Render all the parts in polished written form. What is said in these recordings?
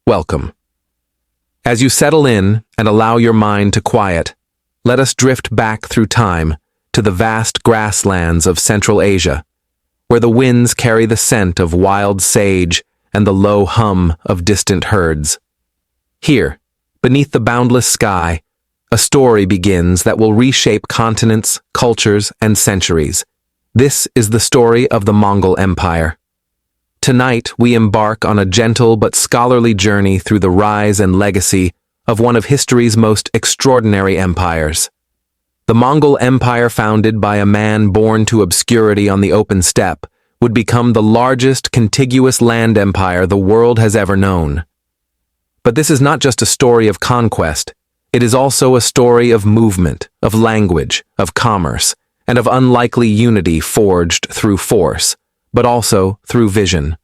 welcome. As you settle in and allow your mind to quiet, let us drift back through time to the vast grasslands of Central Asia, where the winds carry the scent of wild sage and the low hum of distant herds. Here, beneath the boundless sky, a story begins that will reshape continents, cultures, and centuries. This is the story of the Mongol Empire. Tonight, we embark on a gentle but scholarly journey through the rise and legacy of one of history's most extraordinary empires. The Mongol Empire, founded by a man born to obscurity on the open steppe, would become the largest contiguous land empire the world has ever known. But this is not just a story of conquest. It is also a story of movement, of language, of commerce, and of unlikely unity forged through force, but also through vision.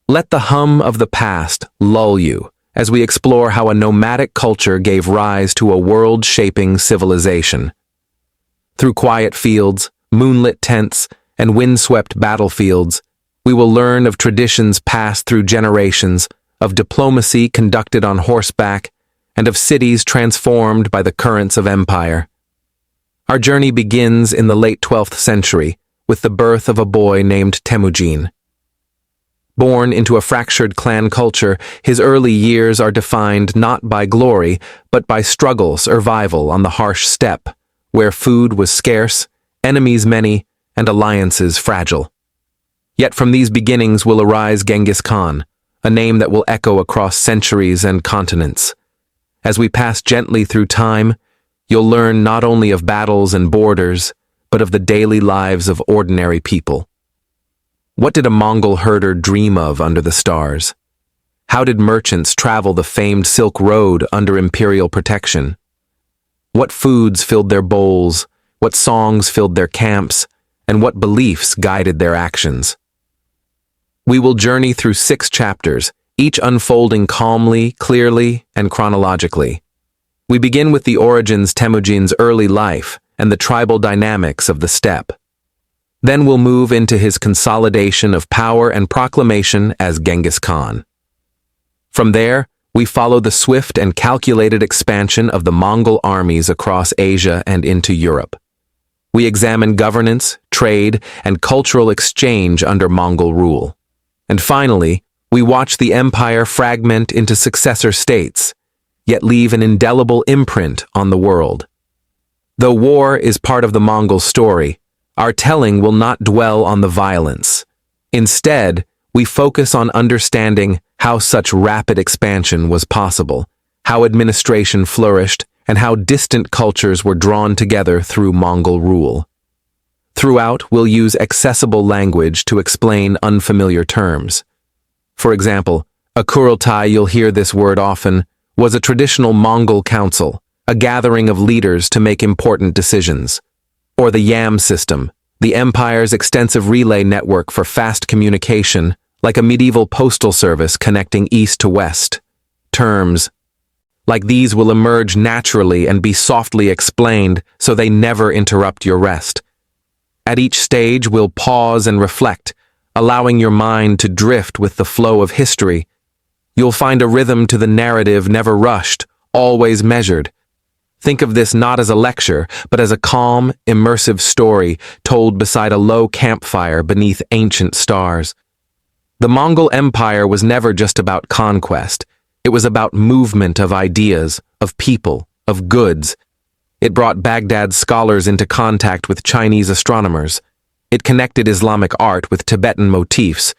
Let the hum of the past lull you as we explore how a nomadic culture gave rise to a world-shaping civilization. Through quiet fields, moonlit tents, and windswept battlefields, we will learn of traditions passed through generations, of diplomacy conducted on horseback, and of cities transformed by the currents of empire. Our journey begins in the late 12th century with the birth of a boy named Temujin. Born into a fractured clan culture, his early years are defined not by glory, but by survival on the harsh steppe, where food was scarce, enemies many, and alliances fragile. Yet from these beginnings will arise Genghis Khan, a name that will echo across centuries and continents. As we pass gently through time, you'll learn not only of battles and borders, but of the daily lives of ordinary people. What did a Mongol herder dream of under the stars? How did merchants travel the famed Silk Road under imperial protection? What foods filled their bowls, what songs filled their camps, and what beliefs guided their actions? We will journey through 6 chapters, each unfolding calmly, clearly, and chronologically. We begin with the origins Temujin's early life and the tribal dynamics of the steppe. Then we'll move into his consolidation of power and proclamation as Genghis Khan. From there, we follow the swift and calculated expansion of the Mongol armies across Asia and into Europe. We examine governance, trade, and cultural exchange under Mongol rule. And finally, we watch the empire fragment into successor states, yet leave an indelible imprint on the world. Though war is part of the Mongol story, our telling will not dwell on the violence. Instead, we focus on understanding how such rapid expansion was possible, how administration flourished, and how distant cultures were drawn together through Mongol rule. Throughout, we'll use accessible language to explain unfamiliar terms. For example, a Kurultai, you'll hear this word often, was a traditional Mongol council, a gathering of leaders to make important decisions. Or the Yam system, the empire's extensive relay network for fast communication, like a medieval postal service connecting east to west. Terms like these will emerge naturally and be softly explained so they never interrupt your rest. At each stage, we'll pause and reflect, allowing your mind to drift with the flow of history. You'll find a rhythm to the narrative, never rushed, always measured. Think of this not as a lecture, but as a calm, immersive story told beside a low campfire beneath ancient stars. The Mongol Empire was never just about conquest. It was about movement of ideas, of people, of goods. It brought Baghdad's scholars into contact with Chinese astronomers. It connected Islamic art with Tibetan motifs.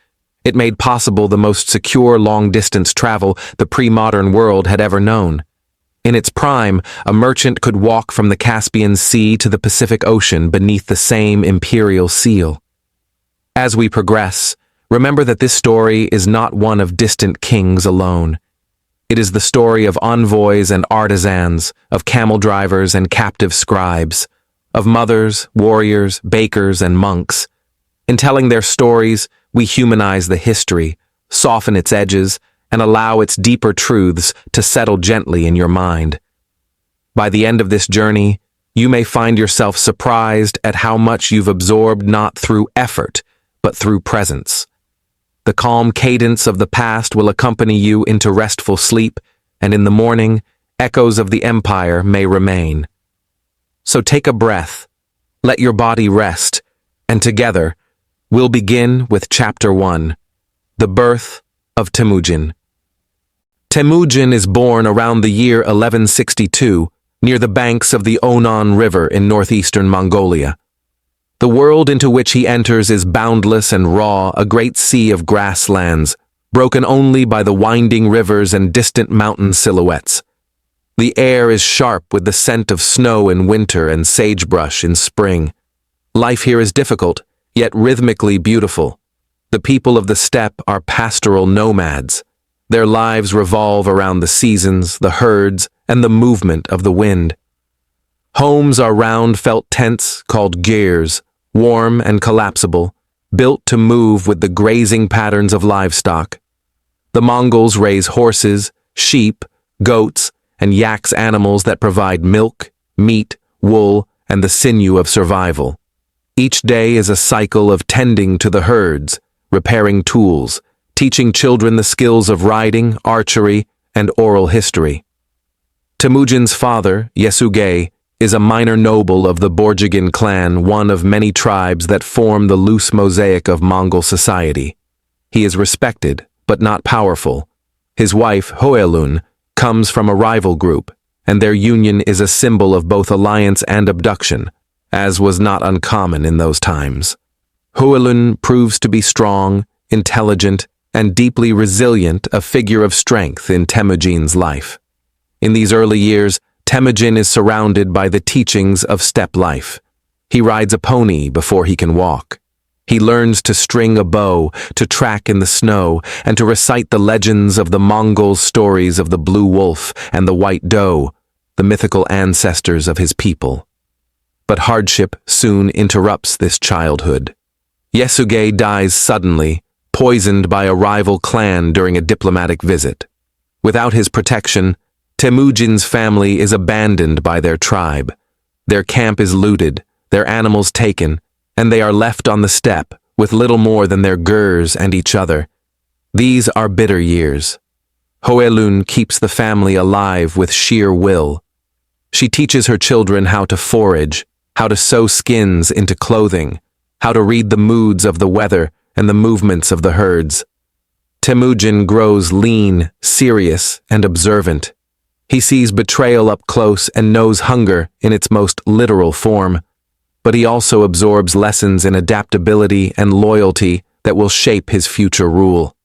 It made possible the most secure long-distance travel the pre-modern world had ever known. In its prime, a merchant could walk from the Caspian Sea to the Pacific Ocean beneath the same imperial seal. As we progress, remember that this story is not one of distant kings alone. It is the story of envoys and artisans, of camel drivers and captive scribes, of mothers, warriors, bakers, and monks. In telling their stories, we humanize the history, soften its edges, and allow its deeper truths to settle gently in your mind. By the end of this journey, you may find yourself surprised at how much you've absorbed not through effort, but through presence. The calm cadence of the past will accompany you into restful sleep, and in the morning, echoes of the empire may remain. So take a breath, let your body rest, and together, we'll begin with Chapter 1, The Birth of Temujin. Temujin is born around the year 1162, near the banks of the Onan River in northeastern Mongolia. The world into which he enters is boundless and raw, a great sea of grasslands, broken only by the winding rivers and distant mountain silhouettes. The air is sharp with the scent of snow in winter and sagebrush in spring. Life here is difficult, yet rhythmically beautiful. The people of the steppe are pastoral nomads. Their lives revolve around the seasons, the herds, and the movement of the wind. Homes are round felt tents called gyrs, warm and collapsible, built to move with the grazing patterns of livestock. The Mongols raise horses, sheep, goats, and yaks, animals that provide milk, meat, wool, and the sinew of survival. Each day is a cycle of tending to the herds, repairing tools, teaching children the skills of riding, archery, and oral history. Temujin's father, Yesugei, is a minor noble of the Borjigin clan, one of many tribes that form the loose mosaic of Mongol society. He is respected, but not powerful. His wife, Hoelun, comes from a rival group, and their union is a symbol of both alliance and abduction, as was not uncommon in those times. Hoelun proves to be strong, intelligent, and deeply resilient, a figure of strength in Temujin's life. In these early years, Temujin is surrounded by the teachings of steppe life. He rides a pony before he can walk. He learns to string a bow, to track in the snow, and to recite the legends of the Mongol stories of the blue wolf and the white doe, the mythical ancestors of his people. But hardship soon interrupts this childhood. Yesugei dies suddenly, poisoned by a rival clan during a diplomatic visit. Without his protection, Temujin's family is abandoned by their tribe. Their camp is looted, their animals taken, and they are left on the steppe with little more than their gurs and each other. These are bitter years. Hoelun keeps the family alive with sheer will. She teaches her children how to forage, how to sew skins into clothing, how to read the moods of the weather and the movements of the herds. Temujin grows lean, serious, and observant. He sees betrayal up close and knows hunger in its most literal form, but he also absorbs lessons in adaptability and loyalty that will shape his future rule.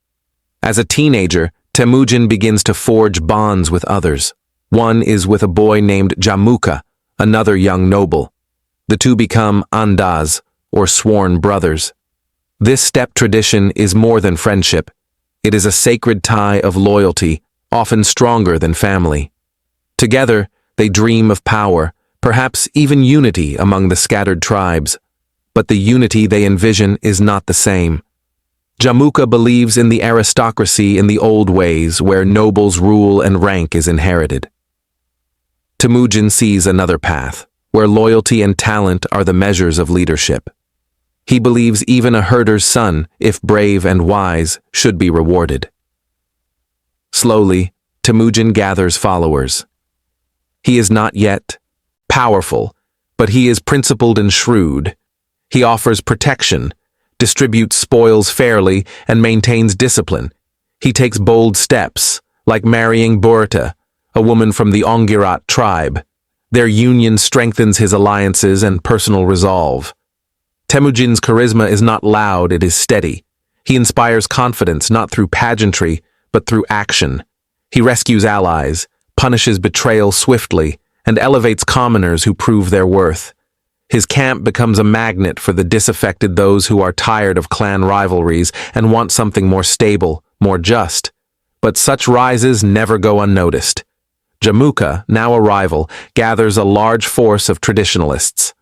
As a teenager, Temujin begins to forge bonds with others. One is with a boy named Jamuka, another young noble. The two become andaz, or sworn brothers. This steppe tradition is more than friendship. It is a sacred tie of loyalty, often stronger than family. Together, they dream of power, perhaps even unity among the scattered tribes. But the unity they envision is not the same. Jamuka believes in the aristocracy in the old ways, where nobles rule and rank is inherited. Temujin sees another path, where loyalty and talent are the measures of leadership. He believes even a herder's son, if brave and wise, should be rewarded. Slowly, Temujin gathers followers. He is not yet powerful, but he is principled and shrewd. He offers protection, distributes spoils fairly, and maintains discipline. He takes bold steps, like marrying Burta, a woman from the Ongirat tribe. Their union strengthens his alliances and personal resolve. Temujin's charisma is not loud, it is steady. He inspires confidence not through pageantry, but through action. He rescues allies, punishes betrayal swiftly, and elevates commoners who prove their worth. His camp becomes a magnet for the disaffected, those who are tired of clan rivalries and want something more stable, more just. But such rises never go unnoticed. Jamuka, now a rival, gathers a large force of traditionalists.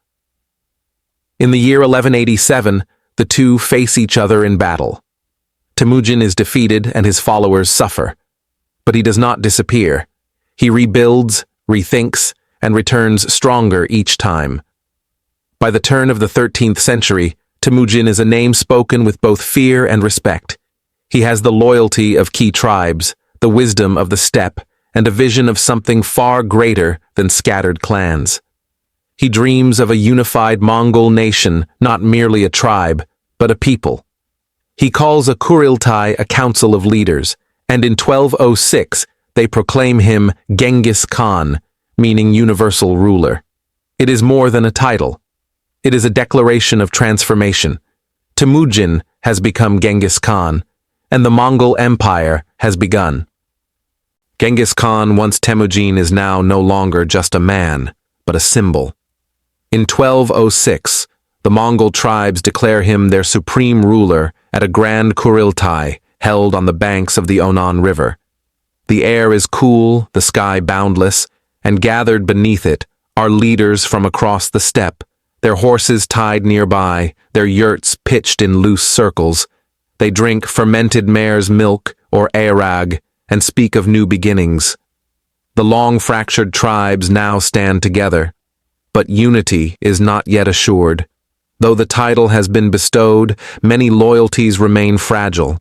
In the year 1187, the two face each other in battle. Temujin is defeated and his followers suffer. But he does not disappear. He rebuilds, rethinks, and returns stronger each time. By the turn of the 13th century, Temujin is a name spoken with both fear and respect. He has the loyalty of key tribes, the wisdom of the steppe, and a vision of something far greater than scattered clans. He dreams of a unified Mongol nation, not merely a tribe, but a people. He calls a Kuriltai a council of leaders, and in 1206 they proclaim him Genghis Khan, meaning universal ruler. It is more than a title. It is a declaration of transformation. Temujin has become Genghis Khan, and the Mongol Empire has begun. Genghis Khan, once Temujin, is now no longer just a man, but a symbol. In 1206, the Mongol tribes declare him their supreme ruler at a grand Kuriltai held on the banks of the Onan River. The air is cool, the sky boundless, and gathered beneath it are leaders from across the steppe, their horses tied nearby, their yurts pitched in loose circles. They drink fermented mare's milk or airag and speak of new beginnings. The long-fractured tribes now stand together, but unity is not yet assured. Though the title has been bestowed, many loyalties remain fragile.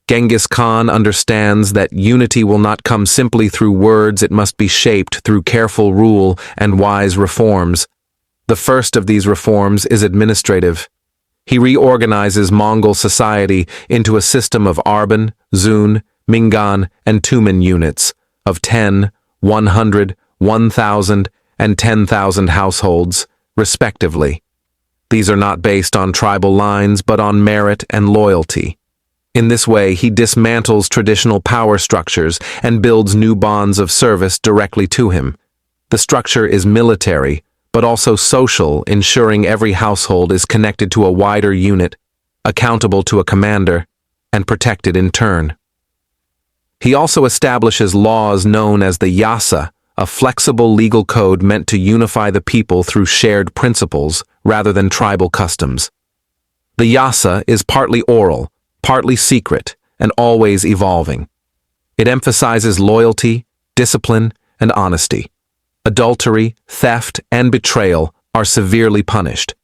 Genghis Khan understands that unity will not come simply through words, it must be shaped through careful rule and wise reforms. The first of these reforms is administrative. He reorganizes Mongol society into a system of Arban, Zun, Mingan, and Tumen units of 10, 100, 1,000, and 10,000 households, respectively. These are not based on tribal lines, but on merit and loyalty. In this way, he dismantles traditional power structures and builds new bonds of service directly to him. The structure is military, but also social, ensuring every household is connected to a wider unit, accountable to a commander, and protected in turn. He also establishes laws known as the Yasa, a flexible legal code meant to unify the people through shared principles rather than tribal customs. The Yasa is partly oral, partly secret, and always evolving. It emphasizes loyalty, discipline, and honesty. Adultery, theft, and betrayal are severely punished.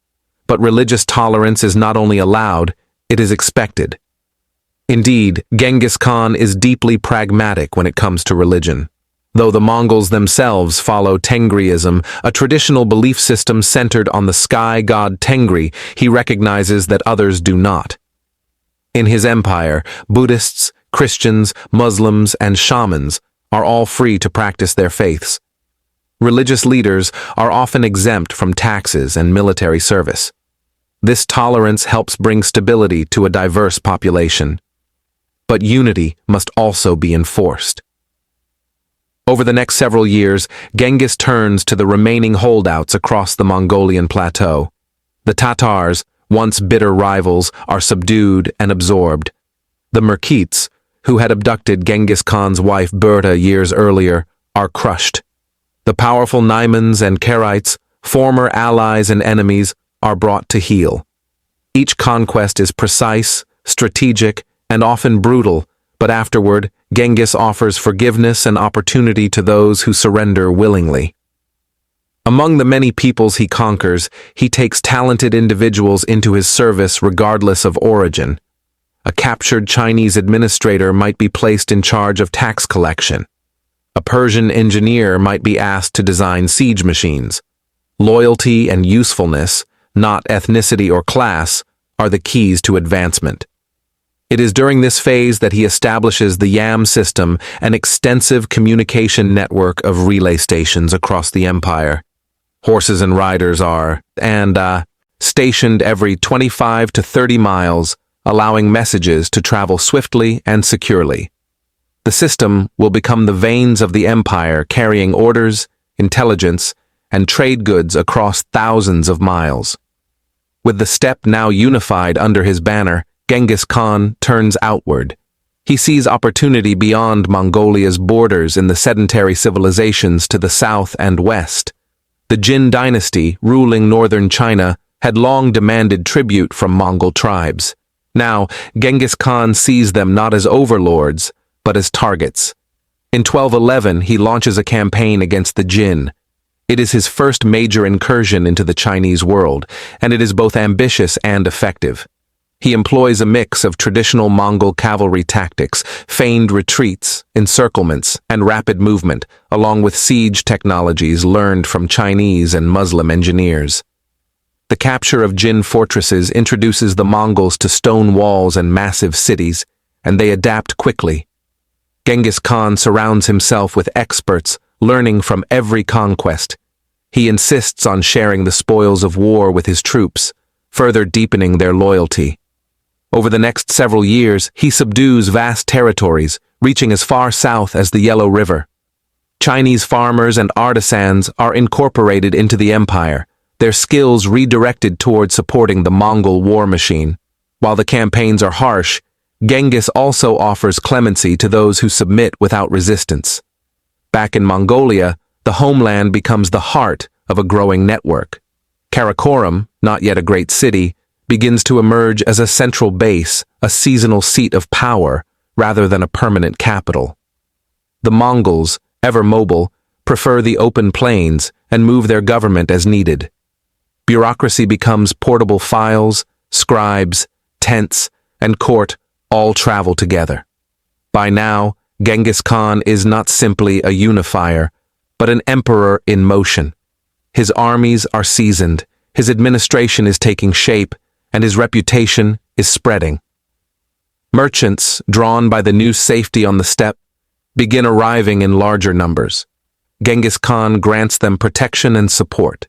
But religious tolerance is not only allowed, it is expected. Indeed, Genghis Khan is deeply pragmatic when it comes to religion. Though the Mongols themselves follow Tengriism, a traditional belief system centered on the sky god Tengri, he recognizes that others do not. In his empire, Buddhists, Christians, Muslims, and shamans are all free to practice their faiths. Religious leaders are often exempt from taxes and military service. This tolerance helps bring stability to a diverse population. But unity must also be enforced. Over the next several years, Genghis turns to the remaining holdouts across the Mongolian plateau. The Tatars, once bitter rivals, are subdued and absorbed. The Merkits, who had abducted Genghis Khan's wife Berta years earlier, are crushed. The powerful Naimans and Karaites, former allies and enemies, are brought to heel. Each conquest is precise, strategic, and often brutal, but afterward, Genghis offers forgiveness and opportunity to those who surrender willingly. Among the many peoples he conquers, he takes talented individuals into his service regardless of origin. A captured Chinese administrator might be placed in charge of tax collection. A Persian engineer might be asked to design siege machines. Loyalty and usefulness, not ethnicity or class, are the keys to advancement. It is during this phase that he establishes the YAM system, an extensive communication network of relay stations across the empire. Horses and riders are stationed every 25 to 30 miles, allowing messages to travel swiftly and securely. The system will become the veins of the empire, carrying orders, intelligence, and trade goods across thousands of miles. With the steppe now unified under his banner, Genghis Khan turns outward. He sees opportunity beyond Mongolia's borders in the sedentary civilizations to the south and west. The Jin dynasty, ruling northern China, had long demanded tribute from Mongol tribes. Now, Genghis Khan sees them not as overlords, but as targets. In 1211, he launches a campaign against the Jin. It is his first major incursion into the Chinese world, and it is both ambitious and effective. He employs a mix of traditional Mongol cavalry tactics, feigned retreats, encirclements, and rapid movement, along with siege technologies learned from Chinese and Muslim engineers. The capture of Jin fortresses introduces the Mongols to stone walls and massive cities, and they adapt quickly. Genghis Khan surrounds himself with experts, learning from every conquest. He insists on sharing the spoils of war with his troops, further deepening their loyalty. Over the next several years, he subdues vast territories, reaching as far south as the Yellow River. Chinese farmers and artisans are incorporated into the empire, their skills redirected toward supporting the Mongol war machine. While the campaigns are harsh, Genghis also offers clemency to those who submit without resistance. Back in Mongolia, the homeland becomes the heart of a growing network. Karakoram, not yet a great city, begins to emerge as a central base, a seasonal seat of power, rather than a permanent capital. The Mongols, ever mobile, prefer the open plains and move their government as needed. Bureaucracy becomes portable files, scribes, tents, and court all travel together. By now, Genghis Khan is not simply a unifier, but an emperor in motion. His armies are seasoned, his administration is taking shape, and his reputation is spreading. Merchants, drawn by the new safety on the steppe, begin arriving in larger numbers. Genghis Khan grants them protection and support.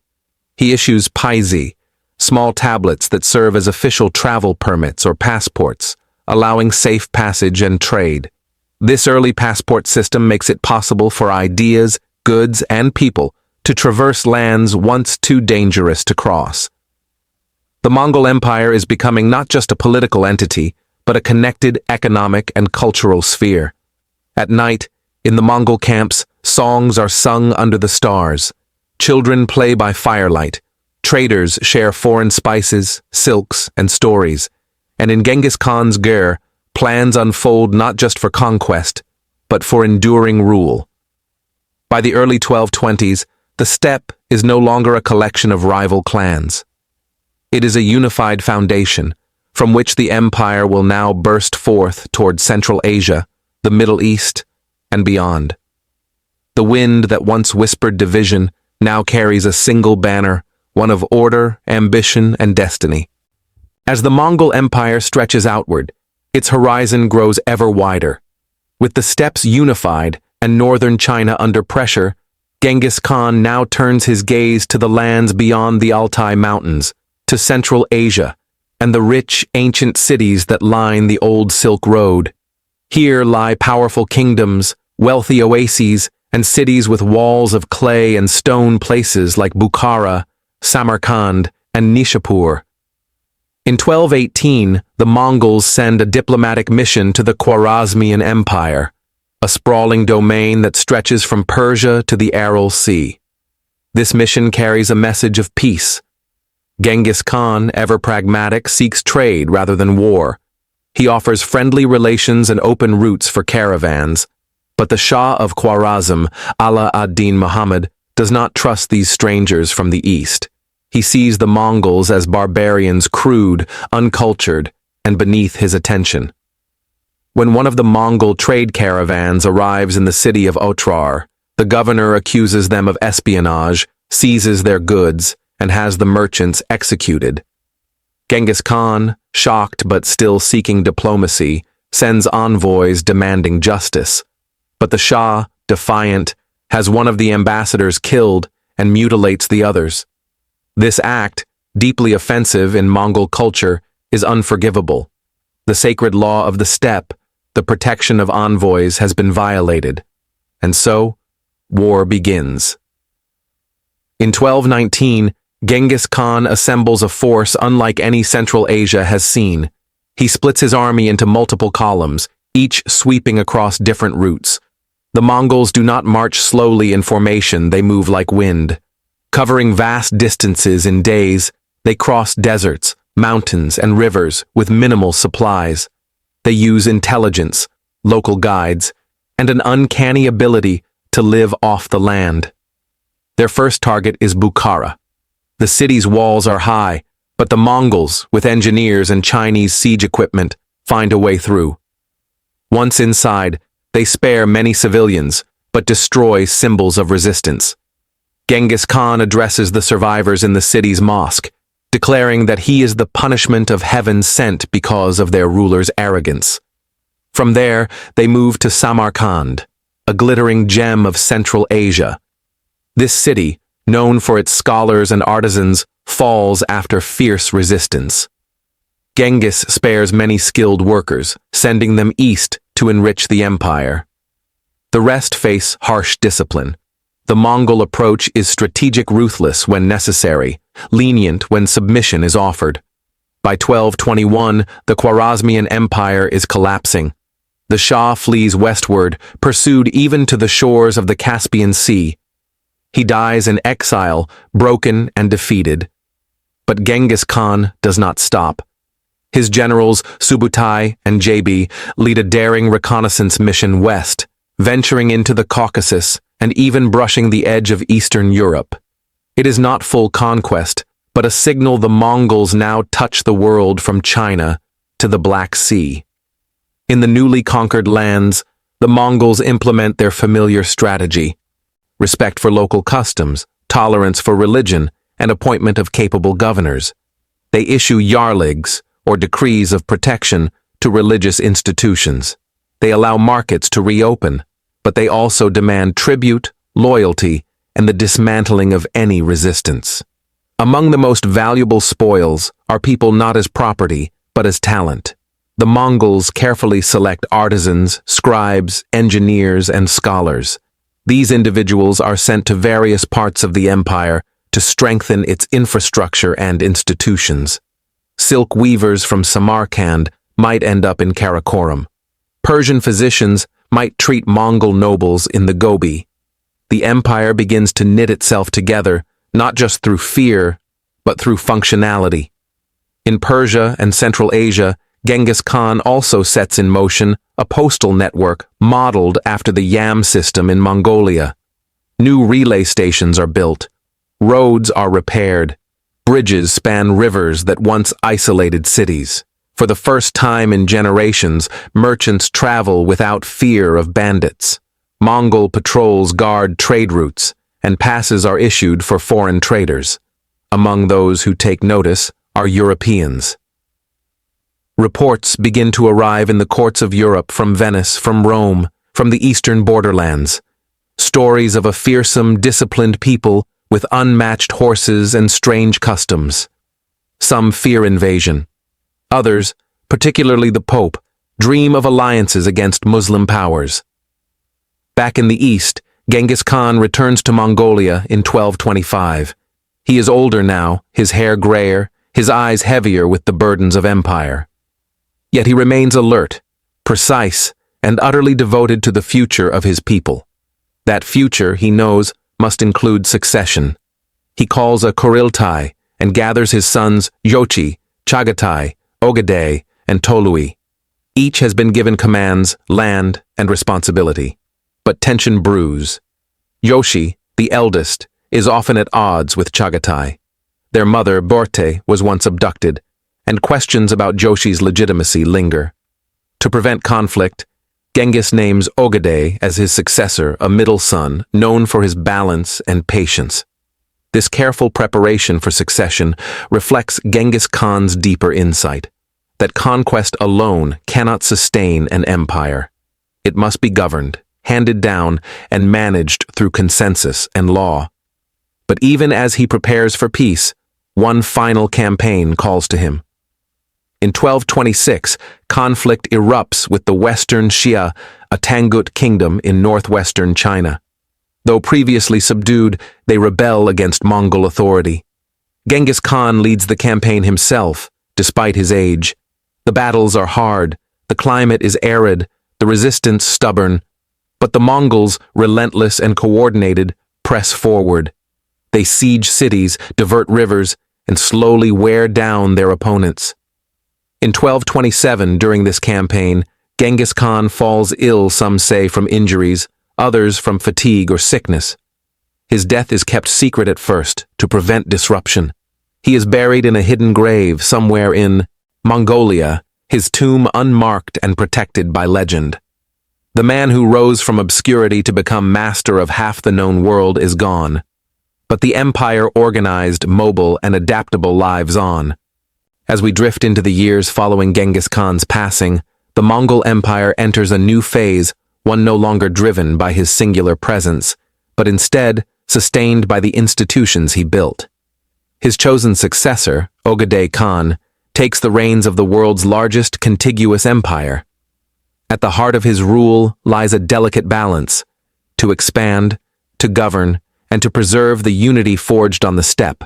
He issues paisi, small tablets that serve as official travel permits or passports, allowing safe passage and trade. This early passport system makes it possible for ideas, goods, and people to traverse lands once too dangerous to cross. The Mongol Empire is becoming not just a political entity, but a connected economic and cultural sphere. At night, in the Mongol camps, songs are sung under the stars. Children play by firelight. Traders share foreign spices, silks, and stories. And in Genghis Khan's Ger, plans unfold not just for conquest, but for enduring rule. By the early 1220s, the steppe is no longer a collection of rival clans. It is a unified foundation, from which the empire will now burst forth toward Central Asia, the Middle East, and beyond. The wind that once whispered division now carries a single banner, one of order, ambition, and destiny. As the Mongol Empire stretches outward, its horizon grows ever wider. With the steppes unified and northern China under pressure, Genghis Khan now turns his gaze to the lands beyond the Altai Mountains, to Central Asia, and the rich, ancient cities that line the old Silk Road. Here lie powerful kingdoms, wealthy oases, and cities with walls of clay and stone places like Bukhara, Samarkand, and Nishapur. In 1218, the Mongols send a diplomatic mission to the Khwarezmian Empire, a sprawling domain that stretches from Persia to the Aral Sea. This mission carries a message of peace. Genghis Khan, ever pragmatic, seeks trade rather than war. He offers friendly relations and open routes for caravans. But the Shah of Khwarezm, Ala ad-Din Muhammad, does not trust these strangers from the east. He sees the Mongols as barbarians, crude, uncultured, and beneath his attention. When one of the Mongol trade caravans arrives in the city of Otrar, the governor accuses them of espionage, seizes their goods, and has the merchants executed. Genghis Khan, shocked but still seeking diplomacy, sends envoys demanding justice. But the Shah, defiant, has one of the ambassadors killed and mutilates the others. This act, deeply offensive in Mongol culture, is unforgivable. The sacred law of the steppe, the protection of envoys, has been violated. And so, war begins. In 1219, Genghis Khan assembles a force unlike any Central Asia has seen. He splits his army into multiple columns, each sweeping across different routes. The Mongols do not march slowly in formation, they move like wind. Covering vast distances in days, they cross deserts, mountains, and rivers with minimal supplies. They use intelligence, local guides, and an uncanny ability to live off the land. Their first target is Bukhara. The city's walls are high, But the Mongols, with engineers and Chinese siege equipment, find a way through. Once inside, they spare many civilians, but destroy symbols of resistance. Genghis Khan addresses the survivors in the city's mosque, declaring that he is the punishment of heaven sent because of their ruler's arrogance. From there, they move to Samarkand, a glittering gem of Central Asia. This city, known for its scholars and artisans, falls after fierce resistance. Genghis spares many skilled workers, sending them east to enrich the empire. The rest face harsh discipline. The Mongol approach is strategic, ruthless when necessary, lenient when submission is offered. By 1221, the Khwarezmian Empire is collapsing. The Shah flees westward, pursued even to the shores of the Caspian Sea. He dies in exile, broken and defeated. But Genghis Khan does not stop. His generals, Subutai and Jabi, lead a daring reconnaissance mission west, venturing into the Caucasus and even brushing the edge of Eastern Europe. It is not full conquest, but a signal the Mongols now touch the world from China to the Black Sea. In the newly conquered lands, the Mongols implement their familiar strategy: respect for local customs, tolerance for religion, and appointment of capable governors. They issue yarligs, or decrees of protection, to religious institutions. They allow markets to reopen, but they also demand tribute, loyalty, and the dismantling of any resistance. Among the most valuable spoils are people not as property, but as talent. The Mongols carefully select artisans, scribes, engineers, and scholars. These individuals are sent to various parts of the empire to strengthen its infrastructure and institutions. Silk weavers from Samarkand might end up in Karakoram. Persian physicians might treat Mongol nobles in the Gobi. The empire begins to knit itself together, not just through fear, but through functionality. In Persia and Central Asia, Genghis Khan also sets in motion a postal network modeled after the Yam system in Mongolia. New relay stations are built. Roads are repaired. Bridges span rivers that once isolated cities. For the first time in generations, merchants travel without fear of bandits. Mongol patrols guard trade routes, and passes are issued for foreign traders. Among those who take notice are Europeans. Reports begin to arrive in the courts of Europe from Venice, from Rome, from the eastern borderlands. Stories of a fearsome, disciplined people with unmatched horses and strange customs. Some fear invasion. Others, particularly the Pope, dream of alliances against Muslim powers. Back in the east, Genghis Khan returns to Mongolia in 1225. He is older now, his hair grayer, his eyes heavier with the burdens of empire. Yet he remains alert, precise, and utterly devoted to the future of his people. That future, he knows, must include succession. He calls a Kuriltai and gathers his sons Yochi, Chagatai, Ogadai, and Tolui. Each has been given commands, land, and responsibility. But tension brews. Yoshi, the eldest, is often at odds with Chagatai. Their mother, Borte, was once abducted, and questions about Joshi's legitimacy linger. To prevent conflict, Genghis names Ogadai as his successor, a middle son, known for his balance and patience. This careful preparation for succession reflects Genghis Khan's deeper insight, that conquest alone cannot sustain an empire. It must be governed, handed down, and managed through consensus and law. But even as he prepares for peace, one final campaign calls to him. In 1226, conflict erupts with the Western Xia, a Tangut kingdom in northwestern China. Though previously subdued, they rebel against Mongol authority. Genghis Khan leads the campaign himself, despite his age. The battles are hard, the climate is arid, the resistance stubborn. But the Mongols, relentless and coordinated, press forward. They siege cities, divert rivers, and slowly wear down their opponents. In 1227, during this campaign, Genghis Khan falls ill, some say from injuries, others from fatigue or sickness. His death is kept secret at first to prevent disruption. He is buried in a hidden grave somewhere in Mongolia, his tomb unmarked and protected by legend. The man who rose from obscurity to become master of half the known world is gone. But the empire organized, mobile, and adaptable lives on. As we drift into the years following Genghis Khan's passing, the Mongol Empire enters a new phase, one no longer driven by his singular presence, but instead sustained by the institutions he built. His chosen successor, Genghis Khan, takes the reins of the world's largest contiguous empire. At the heart of his rule lies a delicate balance: to expand, to govern, and to preserve the unity forged on the steppe.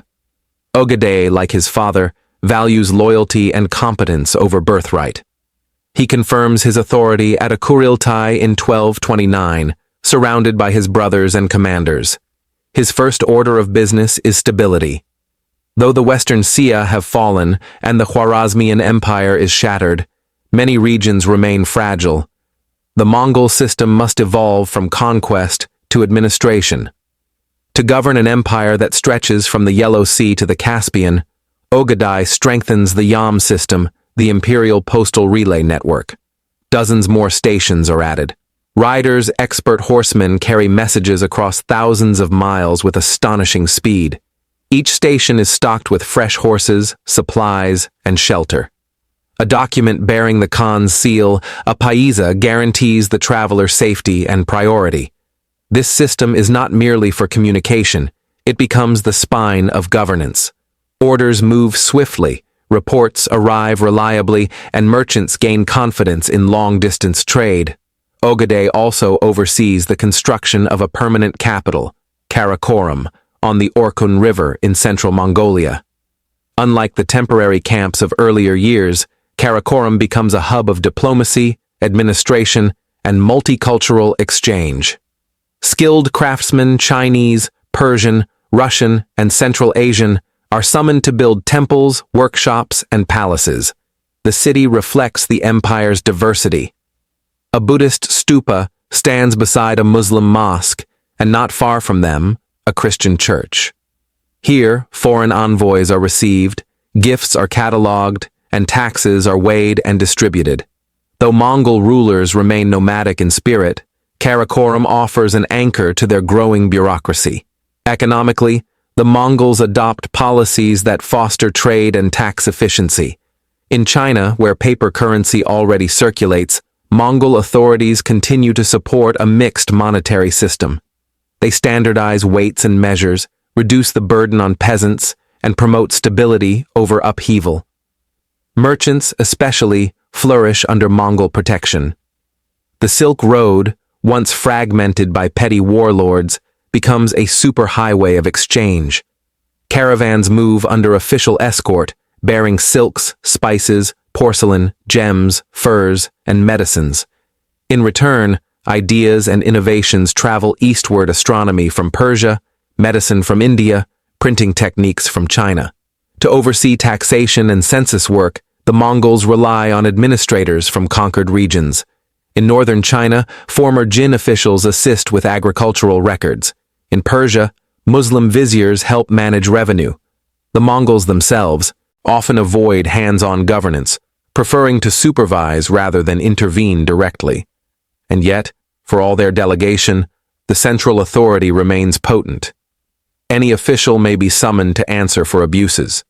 Genghis, like his father, values loyalty and competence over birthright. He confirms his authority at a Kuriltai in 1229, surrounded by his brothers and commanders. His first order of business is stability. Though the Western Xia have fallen and the Khwarezmian Empire is shattered, many regions remain fragile. The Mongol system must evolve from conquest to administration. To govern an empire that stretches from the Yellow Sea to the Caspian, Genghis strengthens the Yam system, the imperial postal relay network. Dozens more stations are added. Riders, expert horsemen carry messages across thousands of miles with astonishing speed. Each station is stocked with fresh horses, supplies, and shelter. A document bearing the Khan's seal, a paisa, guarantees the traveler's safety and priority. This system is not merely for communication, it becomes the spine of governance. Orders move swiftly, reports arrive reliably, and merchants gain confidence in long-distance trade. Genghis also oversees the construction of a permanent capital, Karakorum, on the Orkhon River in central Mongolia. Unlike the temporary camps of earlier years, Karakorum becomes a hub of diplomacy, administration, and multicultural exchange. Skilled craftsmen, Chinese, Persian, Russian, and Central Asian, are summoned to build temples, workshops, and palaces. The city reflects the empire's diversity. A Buddhist stupa stands beside a Muslim mosque, and not far from them, a Christian church. Here, foreign envoys are received, gifts are catalogued, and taxes are weighed and distributed. Though Mongol rulers remain nomadic in spirit, Karakorum offers an anchor to their growing bureaucracy. Economically, the Mongols adopt policies that foster trade and tax efficiency. In China, where paper currency already circulates, Mongol authorities continue to support a mixed monetary system. They standardize weights and measures, reduce the burden on peasants, and promote stability over upheaval. Merchants, especially, flourish under Mongol protection. The Silk Road, once fragmented by petty warlords, becomes a superhighway of exchange. Caravans move under official escort, bearing silks, spices, porcelain, gems, furs, and medicines. In return, ideas and innovations travel eastward: astronomy from Persia, medicine from India, printing techniques from China. To oversee taxation and census work, the Mongols rely on administrators from conquered regions. In northern China, former Jin officials assist with agricultural records. In Persia, Muslim viziers help manage revenue. The Mongols themselves often avoid hands-on governance, preferring to supervise rather than intervene directly. And yet, for all their delegation, the central authority remains potent. Any official may be summoned to answer for abuses.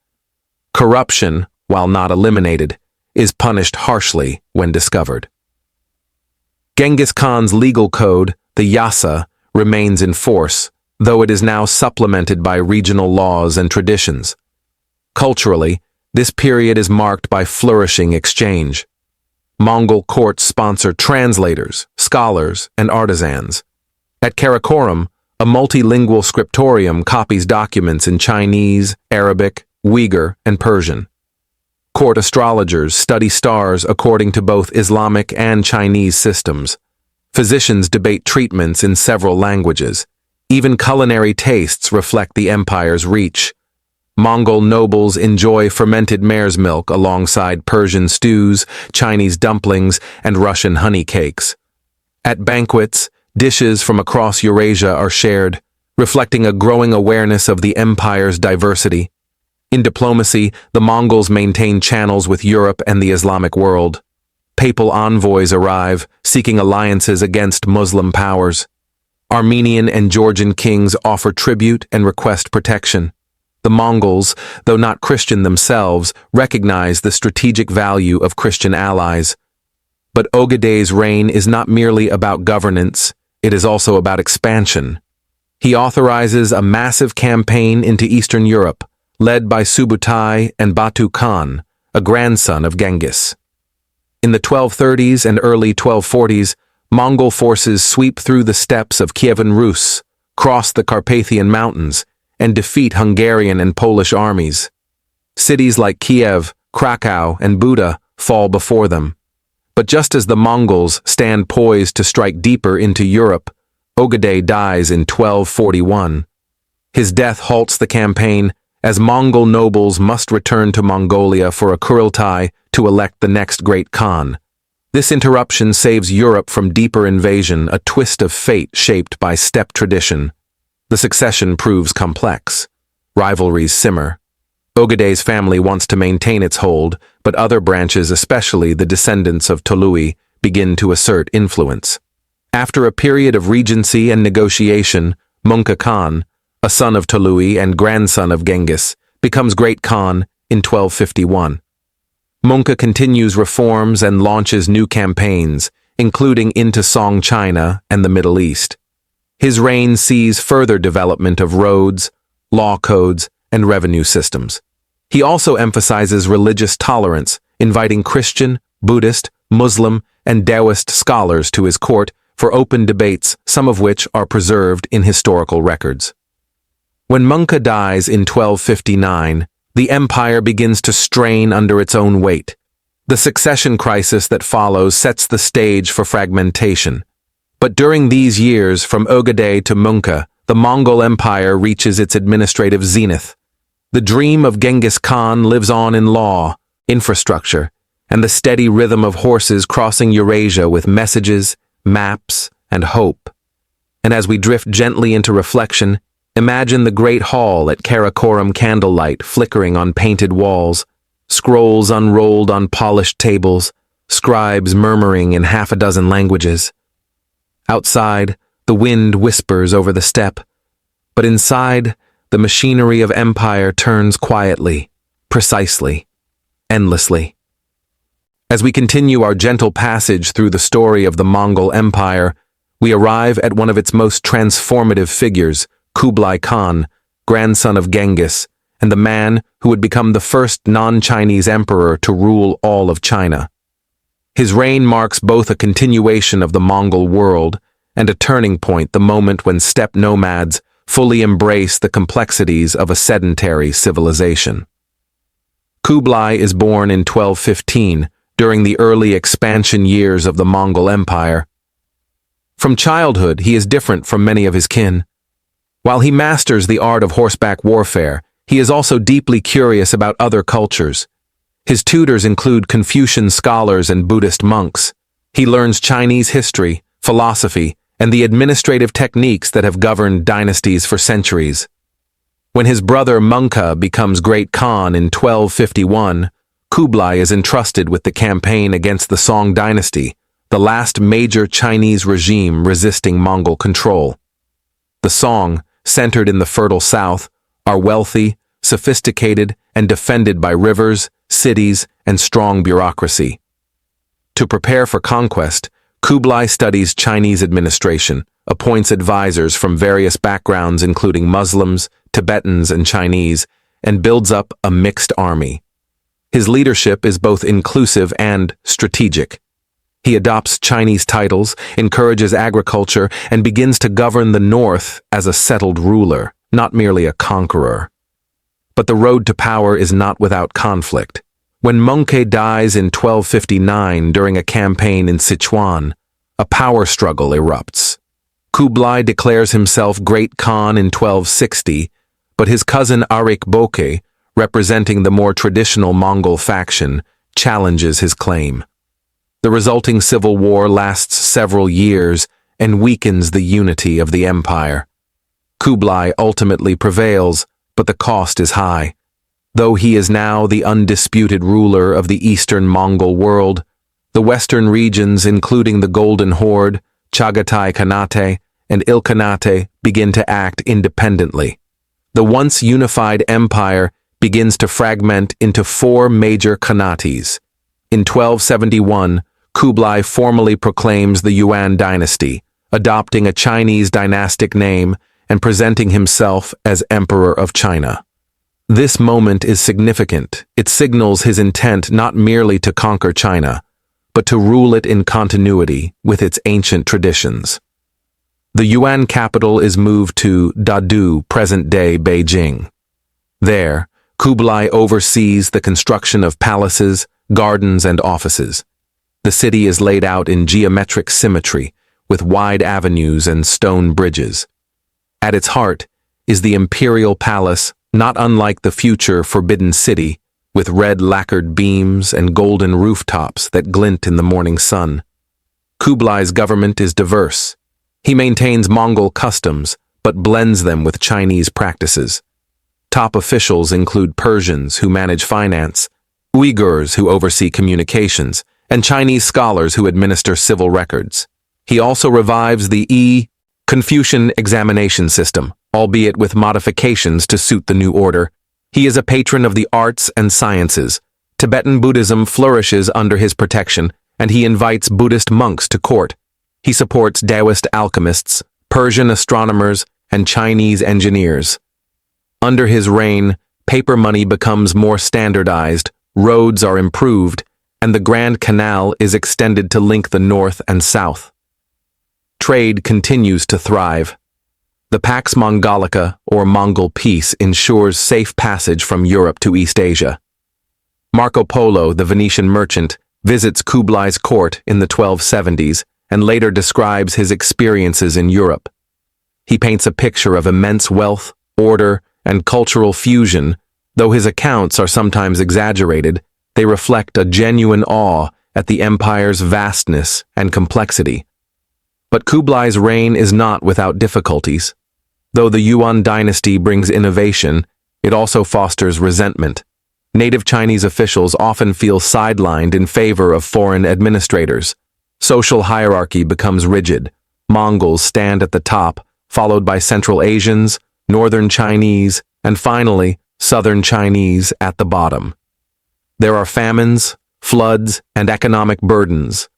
Corruption, while not eliminated, is punished harshly when discovered. Genghis Khan's legal code, the Yasa, remains in force, though it is now supplemented by regional laws and traditions. Culturally, this period is marked by flourishing exchange. Mongol courts sponsor translators, scholars, and artisans. At Karakorum, a multilingual scriptorium copies documents in Chinese, Arabic, Uyghur, and Persian. Court astrologers study stars according to both Islamic and Chinese systems. Physicians debate treatments in several languages. Even culinary tastes reflect the empire's reach. Mongol nobles enjoy fermented mare's milk alongside Persian stews, Chinese dumplings, and Russian honey cakes. At banquets, dishes from across Eurasia are shared, reflecting a growing awareness of the empire's diversity. In diplomacy, the Mongols maintain channels with Europe and the Islamic world. Papal envoys arrive, seeking alliances against Muslim powers. Armenian and Georgian kings offer tribute and request protection. The Mongols, though not Christian themselves, recognize the strategic value of Christian allies. But Ogedei's reign is not merely about governance, it is also about expansion. He authorizes a massive campaign into Eastern Europe, led by Subutai and Batu Khan, a grandson of Genghis. In the 1230s and early 1240s, Mongol forces sweep through the steppes of Kievan Rus, cross the Carpathian Mountains, and defeat Hungarian and Polish armies. Cities like Kiev, Krakow, and Buda fall before them. But just as the Mongols stand poised to strike deeper into Europe, Ogedei dies in 1241. His death halts the campaign, as Mongol nobles must return to Mongolia for a Kurultai to elect the next great Khan. This interruption saves Europe from deeper invasion, a twist of fate shaped by steppe tradition. The succession proves complex. Rivalries simmer. Ogedei's family wants to maintain its hold, but other branches, especially the descendants of Tolui, begin to assert influence. After a period of regency and negotiation, Mongol Khan, a son of Tolui and grandson of Genghis, becomes Great Khan in 1251. Mongol continues reforms and launches new campaigns, including into Song China and the Middle East. His reign sees further development of roads, law codes, and revenue systems. He also emphasizes religious tolerance, inviting Christian, Buddhist, Muslim, and Taoist scholars to his court for open debates, some of which are preserved in historical records. When Mongol dies in 1259, the empire begins to strain under its own weight. The succession crisis that follows sets the stage for fragmentation. But during these years, from Ogedei to Mongol, the Mongol Empire reaches its administrative zenith. The dream of Genghis Khan lives on in law, infrastructure, and the steady rhythm of horses crossing Eurasia with messages, maps, and hope. And as we drift gently into reflection, imagine the great hall at Karakoram candlelight flickering on painted walls, scrolls unrolled on polished tables, scribes murmuring in half a dozen languages. Outside, the wind whispers over the steppe, but inside, the machinery of empire turns quietly, precisely, endlessly. As we continue our gentle passage through the story of the Mongol Empire, we arrive at one of its most transformative figures, Kublai Khan, grandson of Genghis, and the man who would become the first non-Chinese emperor to rule all of China. His reign marks both a continuation of the Mongol world and a turning point, the moment when steppe nomads fully embrace the complexities of a sedentary civilization. Kublai is born in 1215, during the early expansion years of the Mongol Empire. From childhood, he is different from many of his kin. While he masters the art of horseback warfare, he is also deeply curious about other cultures. His tutors include Confucian scholars and Buddhist monks. He learns Chinese history, philosophy, and the administrative techniques that have governed dynasties for centuries. When his brother Mongol becomes Great Khan in 1251, Kublai is entrusted with the campaign against the Song dynasty, the last major Chinese regime resisting Mongol control. The Song, centered in the fertile south, are wealthy, sophisticated, and defended by rivers, cities, and strong bureaucracy. To prepare for conquest, Kublai studies Chinese administration, appoints advisors from various backgrounds including Muslims, Tibetans, and Chinese, and builds up a mixed army. His leadership is both inclusive and strategic. He adopts Chinese titles, encourages agriculture, and begins to govern the north as a settled ruler, not merely a conqueror. But the road to power is not without conflict. When Mongol dies in 1259 during a campaign in Sichuan, a power struggle erupts. Kublai declares himself Great Khan in 1260, but his cousin Arik Boke, representing the more traditional Mongol faction, challenges his claim. The resulting civil war lasts several years and weakens the unity of the empire. Kublai ultimately prevails, but the cost is high. Though he is now the undisputed ruler of the eastern Mongol world, the western regions, including the Golden Horde, Chagatai Khanate, and Ilkhanate, begin to act independently. The once unified empire begins to fragment into four major khanates. In 1271, Kublai formally proclaims the Yuan dynasty, adopting a Chinese dynastic name and presenting himself as Emperor of China. This moment is significant. It signals his intent not merely to conquer China, but to rule it in continuity with its ancient traditions. The Yuan capital is moved to Dadu, present-day Beijing. There, Kublai oversees the construction of palaces, gardens, and offices. The city is laid out in geometric symmetry, with wide avenues and stone bridges. At its heart is the imperial palace, not unlike the future Forbidden City, with red lacquered beams and golden rooftops that glint in the morning sun. Kublai's government is diverse. He maintains Mongol customs, but blends them with Chinese practices. Top officials include Persians who manage finance, Uyghurs who oversee communications, and Chinese scholars who administer civil records. He also revives the Confucian examination system, albeit with modifications to suit the new order. He is a patron of the arts and sciences. Tibetan Buddhism flourishes under his protection, and he invites Buddhist monks to court. He supports Taoist alchemists, Persian astronomers, and Chinese engineers. Under his reign, paper money becomes more standardized, roads are improved, and the Grand Canal is extended to link the north and south. Trade continues to thrive. The Pax Mongolica, or Mongol Peace, ensures safe passage from Europe to East Asia. Marco Polo, the Venetian merchant, visits Kublai's court in the 1270s and later describes his experiences in Europe. He paints a picture of immense wealth, order, and cultural fusion. Though his accounts are sometimes exaggerated, they reflect a genuine awe at the empire's vastness and complexity. But Kublai's reign is not without difficulties. Though the Yuan dynasty brings innovation, it also fosters resentment. Native Chinese officials often feel sidelined in favor of foreign administrators. Social hierarchy becomes rigid. Mongols stand at the top, followed by Central Asians, Northern Chinese, and finally, Southern Chinese at the bottom. There are famines, floods, and economic burdens.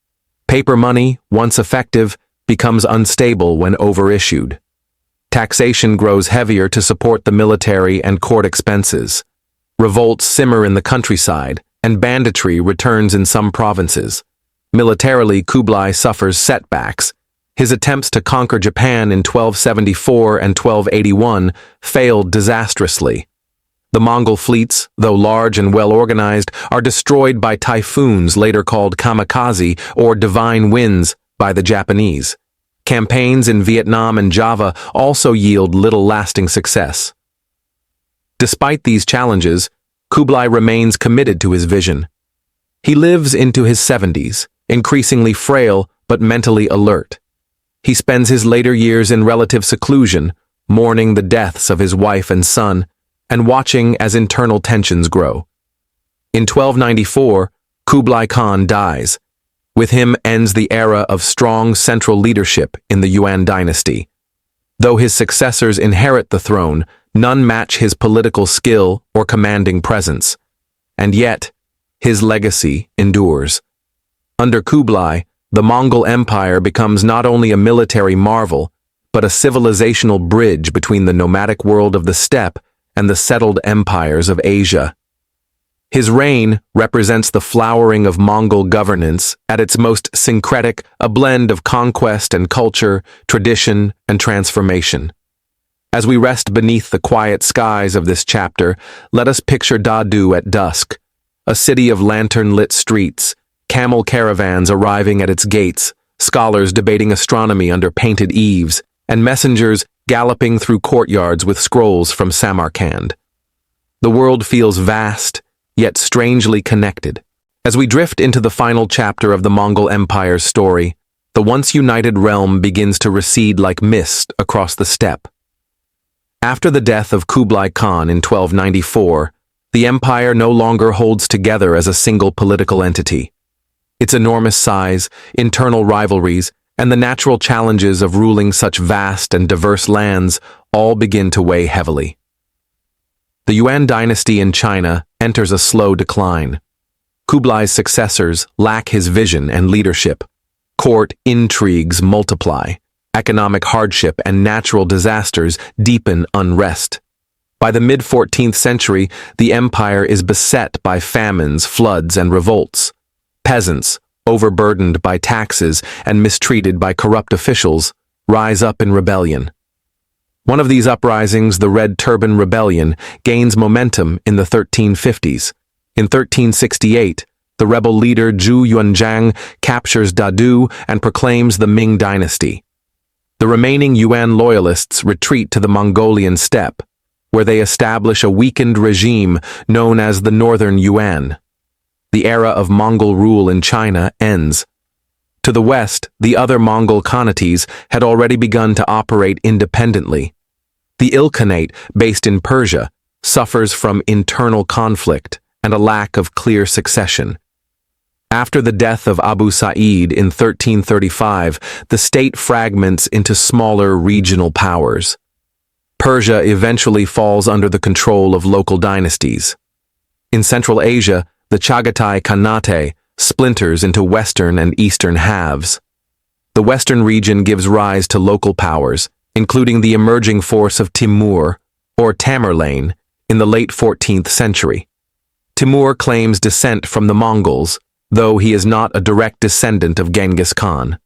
Paper money, once effective, becomes unstable when overissued. Taxation grows heavier to support the military and court expenses. Revolts simmer in the countryside, and banditry returns in some provinces. Militarily, Kublai suffers setbacks. His attempts to conquer Japan in 1274 and 1281 failed disastrously. The Mongol fleets, though large and well-organized, are destroyed by typhoons later called kamikaze or divine winds by the Japanese. Campaigns in Vietnam and Java also yield little lasting success. Despite these challenges, Kublai remains committed to his vision. He lives into his 70s, increasingly frail but mentally alert. He spends his later years in relative seclusion, mourning the deaths of his wife and son, and watching as internal tensions grow. In 1294, Kublai Khan dies. With him ends the era of strong central leadership in the Yuan dynasty. Though his successors inherit the throne, none match his political skill or commanding presence. And yet, his legacy endures. Under Kublai, the Mongol Empire becomes not only a military marvel, but a civilizational bridge between the nomadic world of the steppe and the settled empires of Asia. His reign represents the flowering of Mongol governance at its most syncretic, a blend of conquest and culture, tradition and transformation. As we rest beneath the quiet skies of this chapter, let us picture Dadu at dusk, a city of lantern-lit streets, camel caravans arriving at its gates, scholars debating astronomy under painted eaves, and messengers galloping through courtyards with scrolls from Samarkand. The world feels vast, yet strangely connected. As we drift into the final chapter of the Mongol Empire's story, the once united realm begins to recede like mist across the steppe. After the death of Kublai Khan in 1294, the empire no longer holds together as a single political entity. Its enormous size, internal rivalries, and the natural challenges of ruling such vast and diverse lands all begin to weigh heavily. The Yuan dynasty in China enters a slow decline. Kublai's successors lack his vision and leadership. Court intrigues multiply. Economic hardship and natural disasters deepen unrest. By the mid-14th century, the empire is beset by famines, floods, and revolts. Peasants, overburdened by taxes and mistreated by corrupt officials, rise up in rebellion. One of these uprisings, the Red Turban Rebellion, gains momentum in the 1350s. In 1368, the rebel leader Zhu Yuanzhang captures Dadu and proclaims the Ming dynasty. The remaining Yuan loyalists retreat to the Mongolian steppe, where they establish a weakened regime known as the Northern Yuan. The era of Mongol rule in China ends. To the west, the other Mongol khanates had already begun to operate independently. The Ilkhanate, based in Persia, suffers from internal conflict and a lack of clear succession. After the death of Abu Sa'id in 1335, the state fragments into smaller regional powers. Persia eventually falls under the control of local dynasties. In Central Asia, the Chagatai Khanate splinters into western and eastern halves. The western region gives rise to local powers, including the emerging force of Timur, or Tamerlane, in the late 14th century. Timur claims descent from the Mongols, though he is not a direct descendant of Genghis Khan.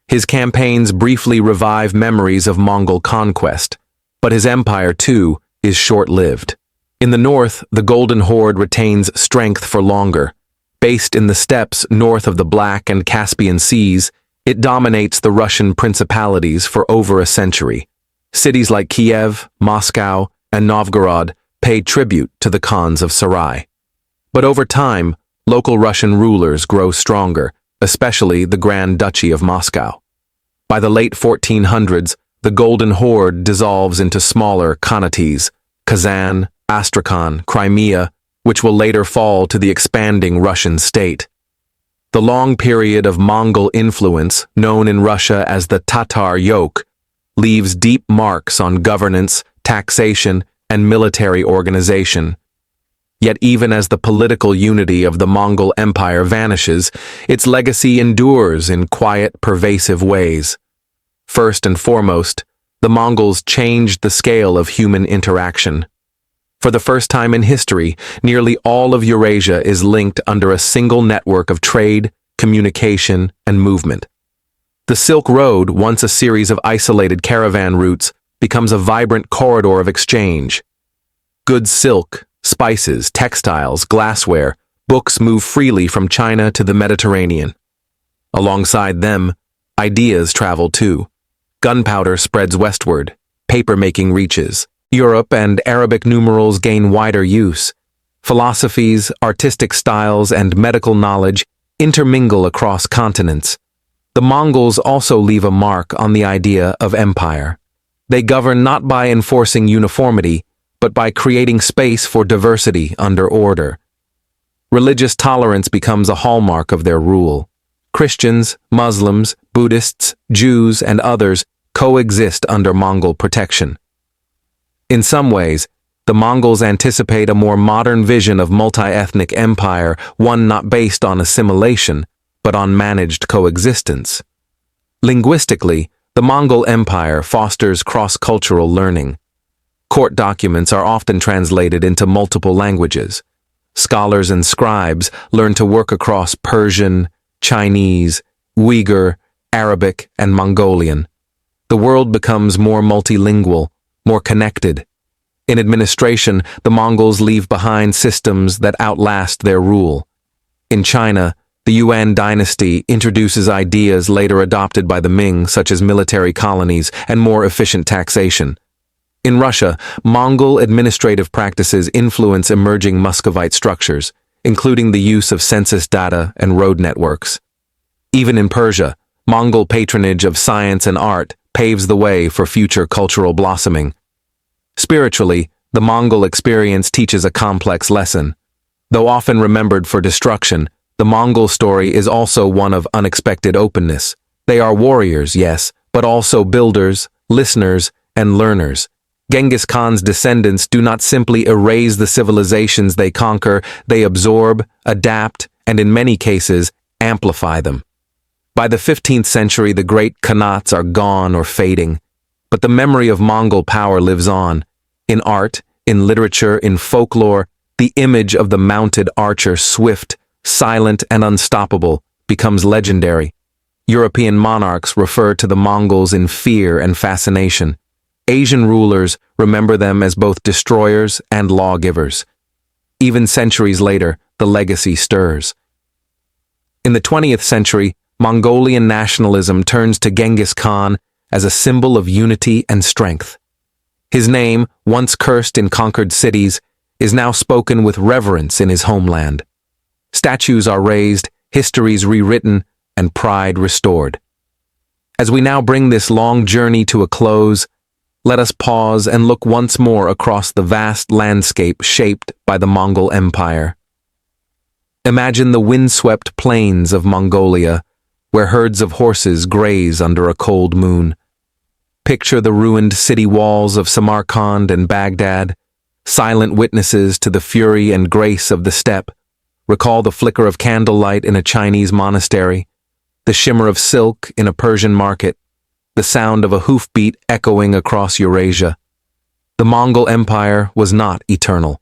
His campaigns briefly revive memories of Mongol conquest, but his empire, too, is short-lived. In the north, the Golden Horde retains strength for longer. Based in the steppes north of the Black and Caspian Seas, it dominates the Russian principalities for over a century. Cities like Kiev, Moscow, and Novgorod pay tribute to the Khans of Sarai. But over time, local Russian rulers grow stronger, especially the Grand Duchy of Moscow. By the late 1400s, the Golden Horde dissolves into smaller khanates, Kazan, Astrakhan, Crimea, which will later fall to the expanding Russian state. The long period of Mongol influence, known in Russia as the Tatar yoke, leaves deep marks on governance, taxation, and military organization. Yet even as the political unity of the Mongol Empire vanishes, its legacy endures in quiet, pervasive ways. First and foremost, the Mongols changed the scale of human interaction. For the first time in history, nearly all of Eurasia is linked under a single network of trade, communication, and movement. The Silk Road, once a series of isolated caravan routes, becomes a vibrant corridor of exchange. Goods, silk, spices, textiles, glassware, books move freely from China to the Mediterranean. Alongside them, ideas travel too. Gunpowder spreads westward, paper-making reaches. Europe and Arabic numerals gain wider use. Philosophies, artistic styles, and medical knowledge intermingle across continents. The Mongols also leave a mark on the idea of empire. They govern not by enforcing uniformity, but by creating space for diversity under order. Religious tolerance becomes a hallmark of their rule. Christians, Muslims, Buddhists, Jews, and others coexist under Mongol protection. In some ways, the Mongols anticipate a more modern vision of multi-ethnic empire, one not based on assimilation, but on managed coexistence. Linguistically, the Mongol Empire fosters cross-cultural learning. Court documents are often translated into multiple languages. Scholars and scribes learn to work across Persian, Chinese, Uyghur, Arabic, and Mongolian. The world becomes more multilingual, more connected. In administration, the Mongols leave behind systems that outlast their rule. In China, the Yuan dynasty introduces ideas later adopted by the Ming, such as military colonies and more efficient taxation. In Russia, Mongol administrative practices influence emerging Muscovite structures, including the use of census data and road networks. Even in Persia, Mongol patronage of science and art paves the way for future cultural blossoming. Spiritually, The Mongol experience teaches a complex lesson. Though often remembered for destruction, the Mongol story is also one of unexpected openness. They are warriors, yes, but also builders, listeners, and learners. Genghis Khan's descendants do not simply erase the civilizations they conquer, they absorb, adapt, and in many cases, amplify them. By the 15th century, the great Khanats are gone or fading, but the memory of Mongol power lives on. In art, in literature, in folklore, the image of the mounted archer, swift, silent, and unstoppable, becomes legendary. European monarchs refer to the Mongols in fear and fascination. Asian rulers remember them as both destroyers and lawgivers. Even centuries later, the legacy stirs. In the 20th century, Mongolian nationalism turns to Genghis Khan as a symbol of unity and strength. His name, once cursed in conquered cities, is now spoken with reverence in his homeland. Statues are raised, histories rewritten, and pride restored. As we now bring this long journey to a close, let us pause and look once more across the vast landscape shaped by the Mongol Empire. Imagine the windswept plains of Mongolia, where herds of horses graze under a cold moon. Picture the ruined city walls of Samarkand and Baghdad, silent witnesses to the fury and grace of the steppe. Recall the flicker of candlelight in a Chinese monastery, the shimmer of silk in a Persian market, the sound of a hoofbeat echoing across Eurasia. The Mongol Empire was not eternal,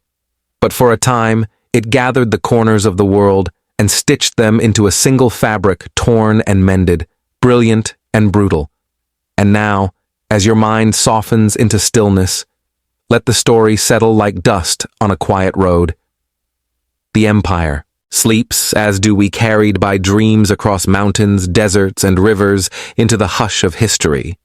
but for a time it gathered the corners of the world and stitched them into a single fabric, torn and mended, brilliant and brutal. And now, as your mind softens into stillness, let the story settle like dust on a quiet road. The empire sleeps, as do we, carried by dreams across mountains, deserts, and rivers into the hush of history.